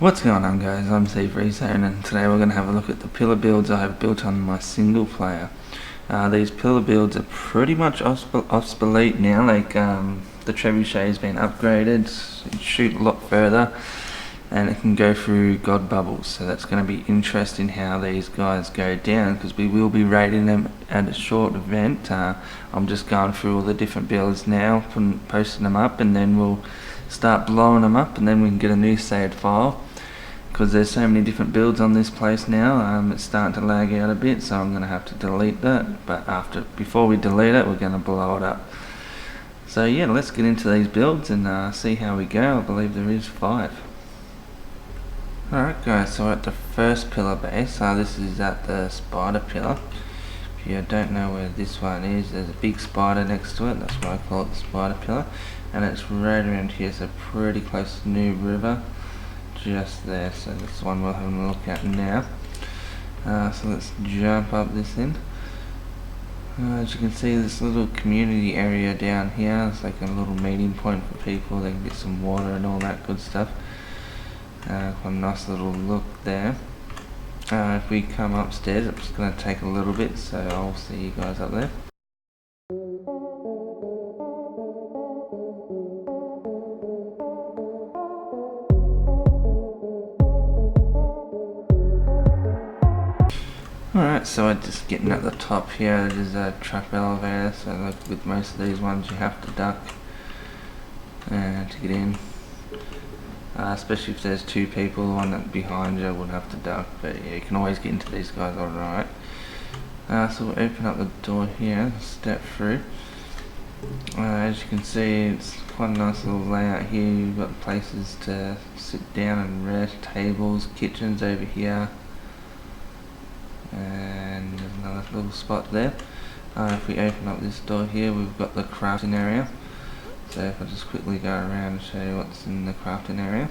What's going on, guys? I'm ZfreeZone, and today we're going to have a look at the pillar builds I have built on my single player. These pillar builds are pretty much obsolete now. The trebuchet has been upgraded, it shoot a lot further, and it can go through god bubbles. So that's going to be interesting how these guys go down, because we will be rating them at a short event. I'm just going through all the different builds now, posting them up, and then we'll start blowing them up, and then we can get a new saved file. Because there's so many different builds on this place now, it's starting to lag out a bit, so I'm going to have to delete that. But before we delete it, we're going to blow it up. So yeah, let's get into these builds and see how we go. I believe there is 5. Alright guys, so at the first pillar base, this is at the spider pillar. If you don't know where this one is, there's a big spider next to it, that's why I call it the spider pillar. And it's right around here, so pretty close to New River. Just there, so that's the one we're having a look at now. So let's jump up this in. As you can see, this little community area down here, it's like a little meeting point for people. They can get some water and all that good stuff. Quite a nice little look there. If we come upstairs, it's going to take a little bit, so I'll see you guys up there. Alright, so I'm just getting at the top here. There's a trap elevator, so like with most of these ones you have to duck to get in. Especially if there's 2 people, the one that's behind you would have to duck, but yeah, you can always get into these guys alright. So we'll open up the door here, step through. As you can see, it's quite a nice little layout here. You've got places to sit down and rest, tables, kitchens over here. And there's another little spot there. If we open up this door here, we've got the crafting area. So if I just quickly go around and show you what's in the crafting area.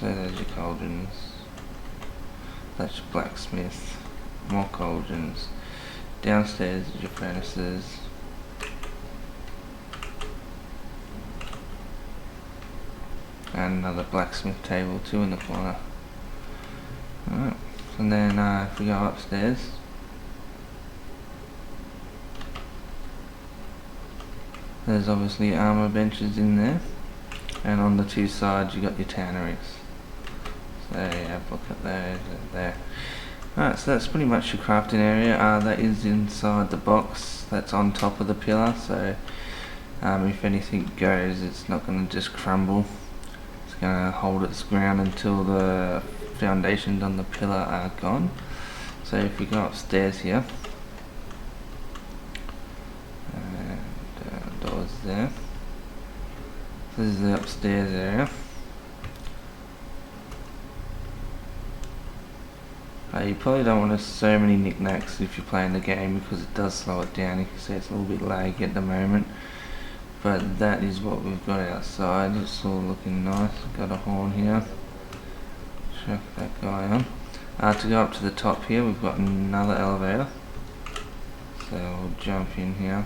So there's your cauldrons. That's your blacksmith. More cauldrons. Downstairs is your furnaces. And another blacksmith table too in the corner. Alright, and then if we go upstairs, there's obviously armor benches in there, and on the 2 sides you got your tanneries. So yeah, look at those there. Alright, so that's pretty much your crafting area. That is inside the box that's on top of the pillar, so if anything goes, it's not going to just crumble. It's going to hold its ground until the foundations on the pillar are gone. So if we go upstairs here, and doors there, so this is the upstairs area. You probably don't want so many knickknacks if you're playing the game, because it does slow it down. You can see it's a little bit laggy at the moment, but that is what we've got outside. It's all looking nice. Got a horn here. Chuck that guy on. To go up to the top here, we've got another elevator, so we'll jump in here.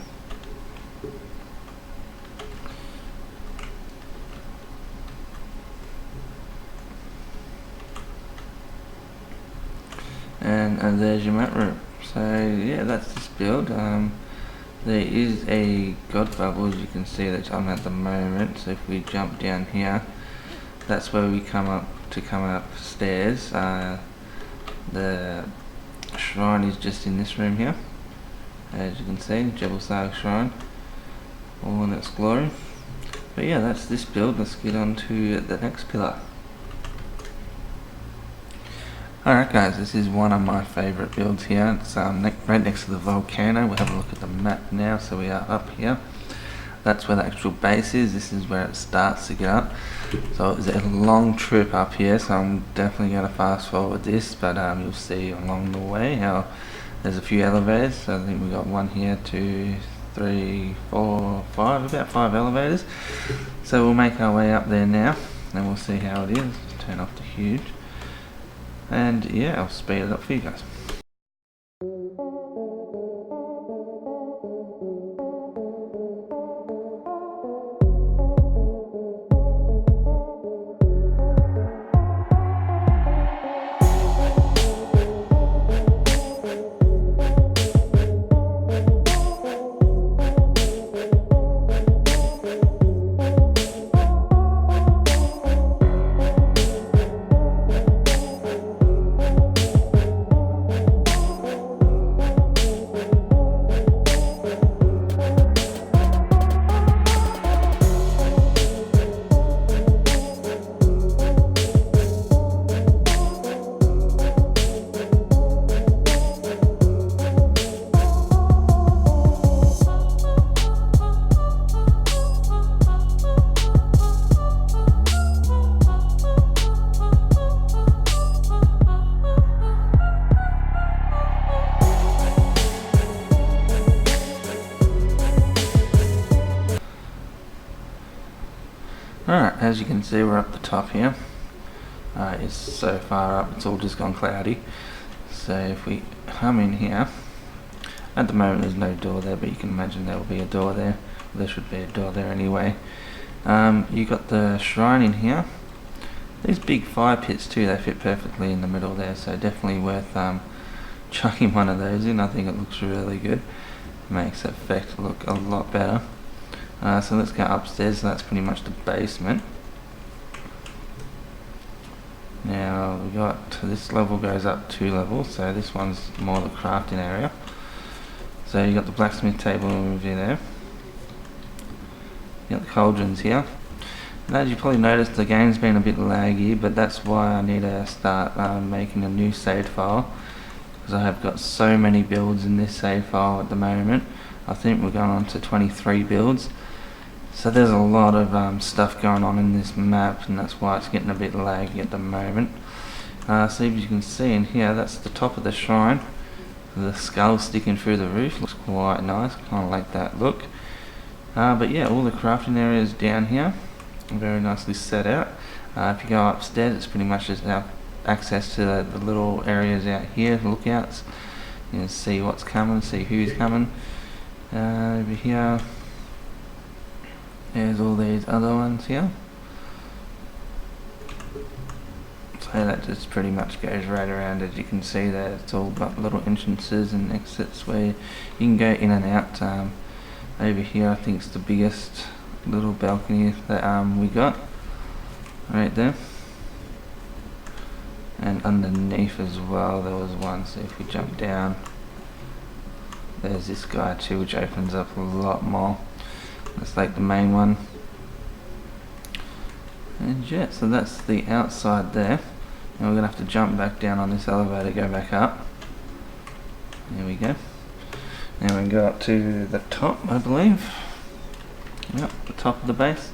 And there's your mat room. So yeah, that's this build. There is a god bubble, as you can see, that's on at the moment. So if we jump down here, that's where we come upstairs. The shrine is just in this room here, as you can see, Jebel Sarg shrine, all in its glory. But yeah, that's this build. Let's get on to the next pillar. Alright guys, this is one of my favourite builds here. It's right next to the volcano. We'll have a look at the map now. So we are up here. That's where the actual base is. This is where it starts to get up. So it's a long trip up here, so I'm definitely going to fast forward this, but you'll see along the way how there's a few elevators. So I think we got 1 here, 2, 3, 4, 5, about 5 elevators. So we'll make our way up there now, and we'll see how it is. Turn off the huge. And yeah, I'll speed it up for you guys. Alright, as you can see we're up the top here. It's so far up it's all just gone cloudy. So if we come in here, at the moment there's no door there, but you can imagine there will be a door there. There should be a door there anyway. You got the shrine in here. These big fire pits too, they fit perfectly in the middle there, so definitely worth chucking one of those in. I think it looks really good. Makes the effect look a lot better. So let's go upstairs. So that's pretty much the basement. Now we got this level goes up 2 levels, so this one's more the crafting area. So you got the blacksmith table over there. You got the cauldrons here. And as you probably noticed, the game's been a bit laggy, but that's why I need to start making a new save file, because I have got so many builds in this save file at the moment. I think we're going on to 23 builds. So there's a lot of stuff going on in this map, and that's why it's getting a bit laggy at the moment. So as you can see in here, that's the top of the shrine. The skull sticking through the roof looks quite nice, kind of like that look. But yeah, all the crafting areas down here, very nicely set out. If you go upstairs, it's pretty much just access to the little areas out here, lookouts. You can see what's coming, see who's coming. Over here, there's all these other ones here. So that just pretty much goes right around. As you can see there, it's all got little entrances and exits where you can go in and out. Over here I think it's the biggest little balcony that we got, right there. And underneath as well there was one, so if we jump down, there's this guy too, which opens up a lot more. That's like the main one. And yeah, so that's the outside there. And we're going to have to jump back down on this elevator, go back up. There we go. Now we go up to the top, I believe. Yep, the top of the base.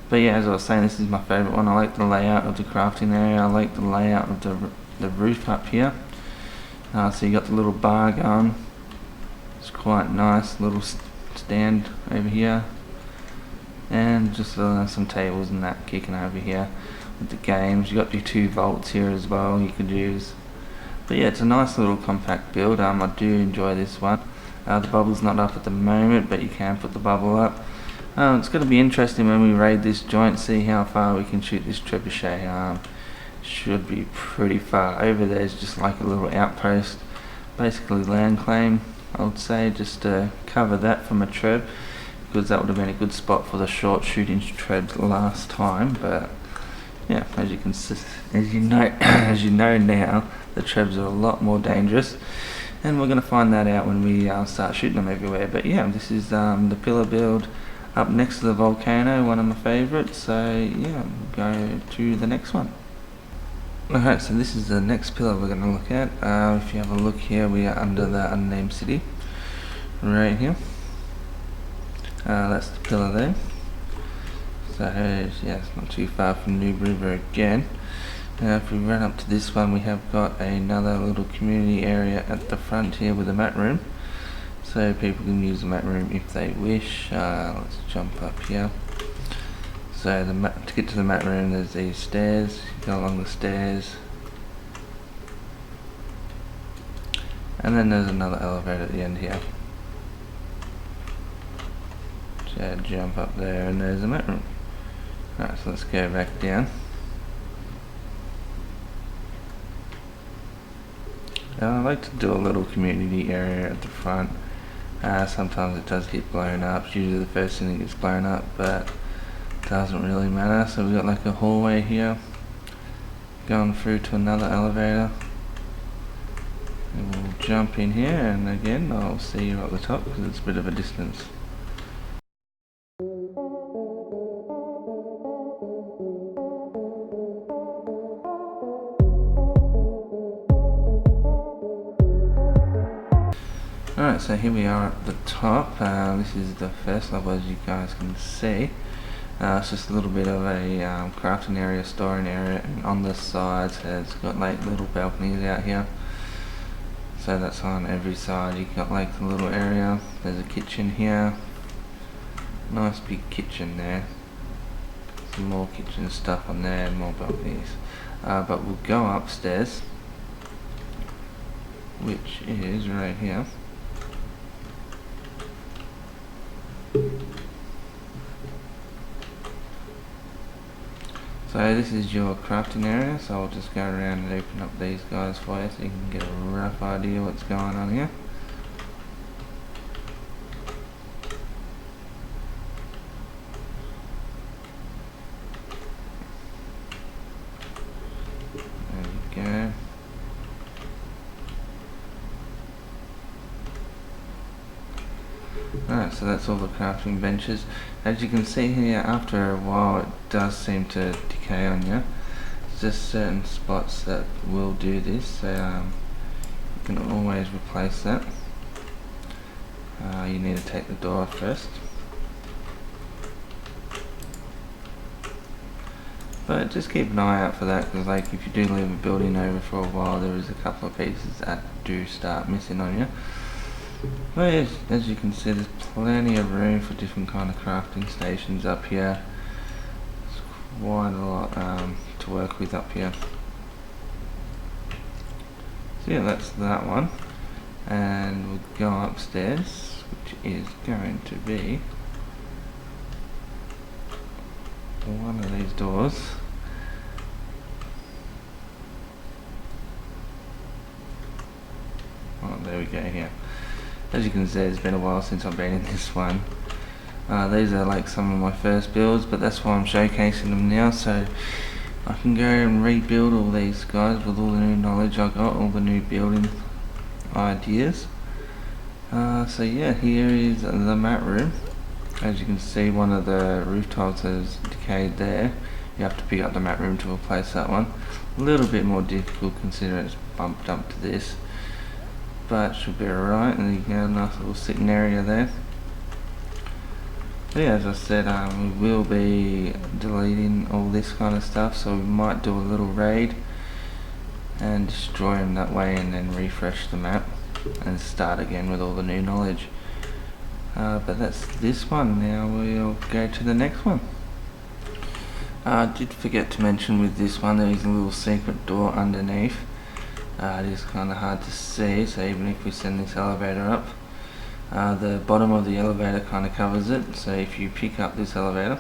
But yeah, as I was saying, this is my favourite one. I like the layout of the crafting area. I like the layout of the roof up here. So you got the little bar going. It's quite nice, little stand over here, and just some tables and that kicking over here with the games. You got your 2 vaults here as well you could use. But yeah, it's a nice little compact build. I do enjoy this one. The bubble's not up at the moment, but you can put the bubble up. It's going to be interesting when we raid this joint, see how far we can shoot this trebuchet. Should be pretty far. Over there is just like a little outpost, basically land claim, I would say, just to cover that from a treb, because that would have been a good spot for the short shooting trebs last time. But yeah, as you can as you know now, the trebs are a lot more dangerous, and we're going to find that out when we start shooting them everywhere. But yeah, this is the pillar build up next to the volcano, one of my favourites. So yeah, go to the next one. Alright, so this is the next pillar we're going to look at. If you have a look here, we are under the unnamed city, right here. That's the pillar there. So yeah, it's not too far from Noob River again. If we run up to this one, we have got another little community area at the front here with a mat room. So people can use the mat room if they wish. Let's jump up here. So to get to the mat room, there's these stairs. You go along the stairs, and then there's another elevator at the end here. So jump up there, and there's the mat room. Alright, so let's go back down. I like to do a little community area at the front. Sometimes it does get blown up. It's usually the first thing that gets blown up, but doesn't really matter. So we've got like a hallway here going through to another elevator, and we'll jump in here, and again I'll see you at the top because it's a bit of a distance. Alright, so here we are at the top. This is the first level, as you guys can see. It's just a little bit of a crafting area, storing area, and on the sides it's got like little balconies out here. So that's on every side. You've got like a little area. There's a kitchen here. Nice big kitchen there. Some more kitchen stuff on there, more balconies. But we'll go upstairs, which is right here. So this is your crafting area, so I'll just go around and open up these guys for you so you can get a rough idea what's going on here. There we go. Alright, so that's all the crafting benches. As you can see here, after a while it does seem to decay on you. It's just certain spots that will do this, so you can always replace that. You need to take the door off first. But just keep an eye out for that, because like if you do leave a building over for a while, there is a couple of pieces that do start missing on you. But as you can see, there's plenty of room for different kind of crafting stations up here. There's quite a lot to work with up here. So yeah, that's that one. And we'll go upstairs, which is going to be one of these doors. Oh, there we go here. As you can see, it's been a while since I've been in this one. These are like some of my first builds, but that's why I'm showcasing them now, so I can go and rebuild all these guys with all the new knowledge I got, all the new building ideas. So yeah, here is the mat room. As you can see, one of the roof tiles has decayed there. You have to pick up the mat room to replace that one. A little bit more difficult considering it's bumped up to this, but should be alright. And you get a nice little sitting area there. So yeah, as I said, we will be deleting all this kind of stuff, so we might do a little raid and destroy them that way, and then refresh the map and start again with all the new knowledge. But that's this one. Now we'll go to the next one. I did forget to mention with this one, there is a little secret door underneath. It is kind of hard to see, so even if we send this elevator up, the bottom of the elevator kind of covers it. So if you pick up this elevator,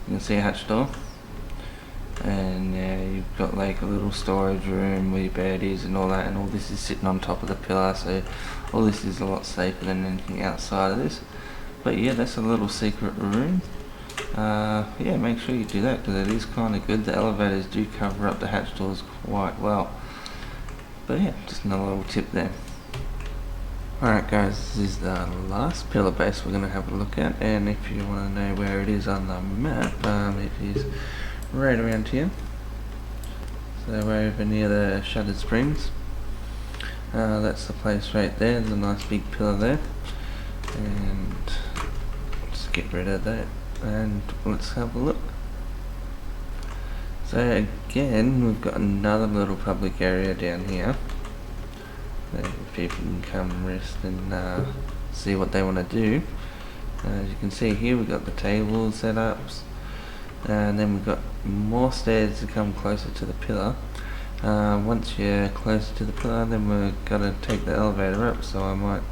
you can see a hatch door, and you've got like a little storage room where your bed is and all that, and all this is sitting on top of the pillar, so all this is a lot safer than anything outside of this. But yeah, that's a little secret room. Yeah, make sure you do that, because it is kind of good. The elevators do cover up the hatch doors quite well. But yeah, just another little tip there. Alright guys, this is the last pillar base we're going to have a look at, and if you want to know where it is on the map, it is right around here. So we're over near the Shuttered Springs. That's the place right there. There's a nice big pillar there, and just get rid of that and let's have a look. So again, we've got another little public area down here that people can come rest and see what they want to do. As you can see here, we've got the table setups, and then we've got more stairs to come closer to the pillar. Once you're closer to the pillar, then we're gonna take the elevator up, so I might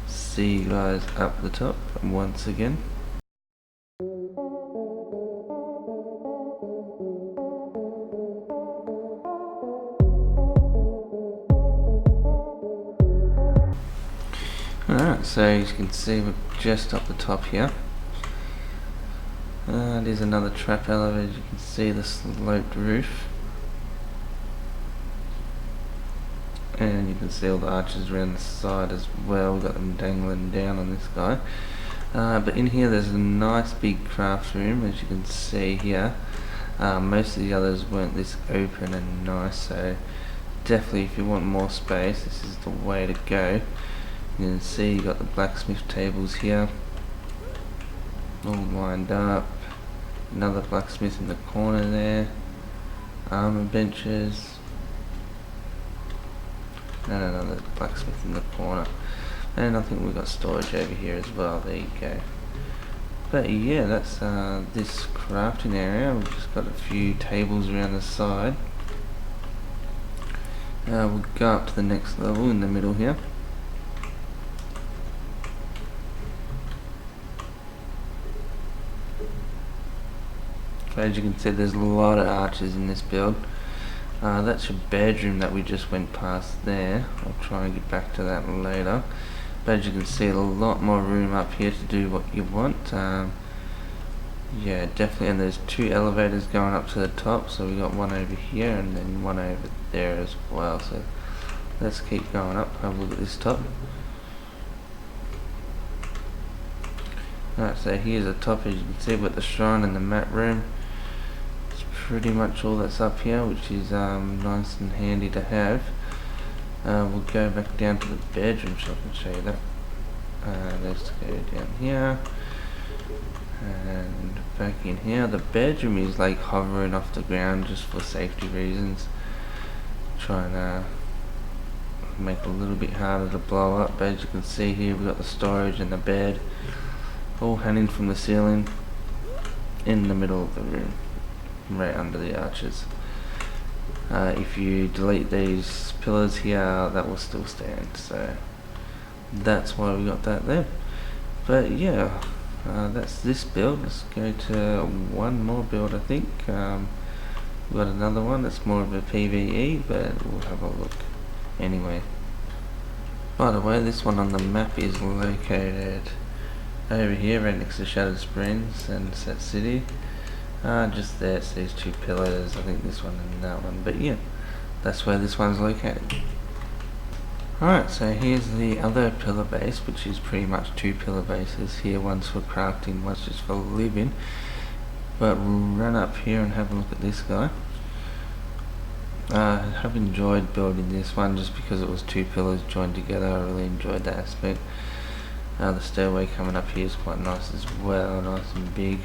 see you guys up the top once again. Alright, so as you can see, we're just up the top here. There's another trap elevator. You can see the sloped roof, and you can see all the arches around the side as well. We've got them dangling down on this guy. But in here there's a nice big craft room, as you can see here. Most of the others weren't this open and nice, so definitely if you want more space, this is the way to go. You can see you got the blacksmith tables here, all lined up. Another blacksmith in the corner there, armor benches, and another blacksmith in the corner. And I think we've got storage over here as well. There you go. But yeah, that's this crafting area. We've just got a few tables around the side. We'll go up to the next level in the middle here. So as you can see, there's a lot of arches in this build. That's your bedroom that we just went past there. I'll try and get back to that later. But as you can see, a lot more room up here to do what you want. Yeah, definitely. And there's 2 elevators going up to the top. So we got one over here and then one over there as well. So let's keep going up. Have a look at this top. Alright, so here's the top. As you can see, we've got the shrine and the map room. Pretty much all that's up here, which is nice and handy to have. We'll go back down to the bedroom so I can show you that. Let's go down here and back in here. The bedroom is like hovering off the ground just for safety reasons, trying to make it a little bit harder to blow up. But as you can see here, we've got the storage and the bed all hanging from the ceiling in the middle of the room, right under the arches. If you delete these pillars here, that will still stand, so that's why we got that there. But yeah, that's this build. Let's go to one more build. I think we've got another one that's more of a PvE, but we'll have a look anyway. By the way, this one on the map is located over here right next to Shattered Springs and Set City. Just there, it's these 2 pillars, I think this one and that one, but yeah, that's where this one's located. Alright, so here's the other pillar base, which is pretty much 2 pillar bases here, one's for crafting, one's just for living. But we'll run up here and have a look at this guy. I have enjoyed building this one just because it was 2 pillars joined together. I really enjoyed that aspect. The stairway coming up here is quite nice as well, nice and big.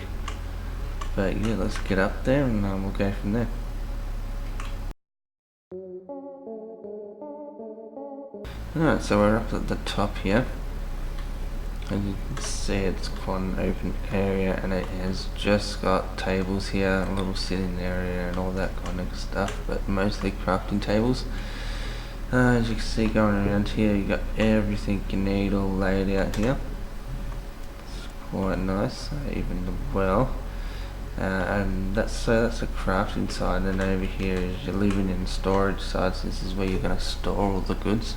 But yeah, let's get up there and we'll go from there. Alright, so we're up at the top here. As you can see, it's quite an open area and it has just got tables here, a little sitting area and all that kind of stuff, but mostly crafting tables. As you can see going around here, you got everything you need all laid out here. It's quite nice, even the well. And that's a crafting side, and over here is your living and storage side, so this is where you're going to store all the goods.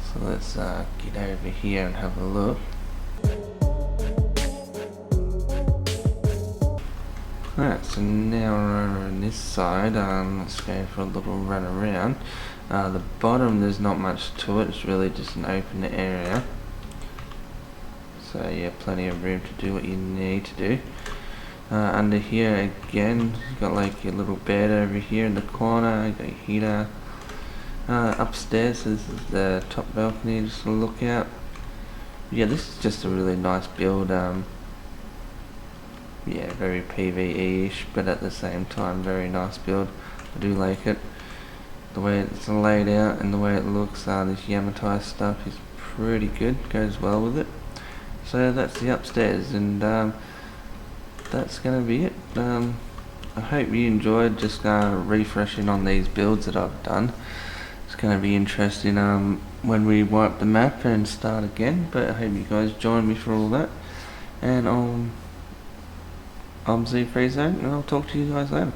So let's get over here and have a look. Alright, so now we're over on this side. Let's go for a little run around. The bottom, there's not much to it, it's really just an open area. So yeah, plenty of room to do what you need to do. Under here again, you've got like your little bed over here in the corner, you got your heater. Upstairs, so this is the top balcony, just a look out. Yeah, this is just a really nice build. Yeah, very PvE-ish, but at the same time, very nice build. I do like it. The way it's laid out and the way it looks, this Yamatai stuff is pretty good, goes well with it. So that's the upstairs, and that's going to be it. I hope you enjoyed just refreshing on these builds that I've done. It's going to be interesting when we wipe the map and start again, but I hope you guys join me for all that. And I'm ZfreeZone, and I'll talk to you guys later.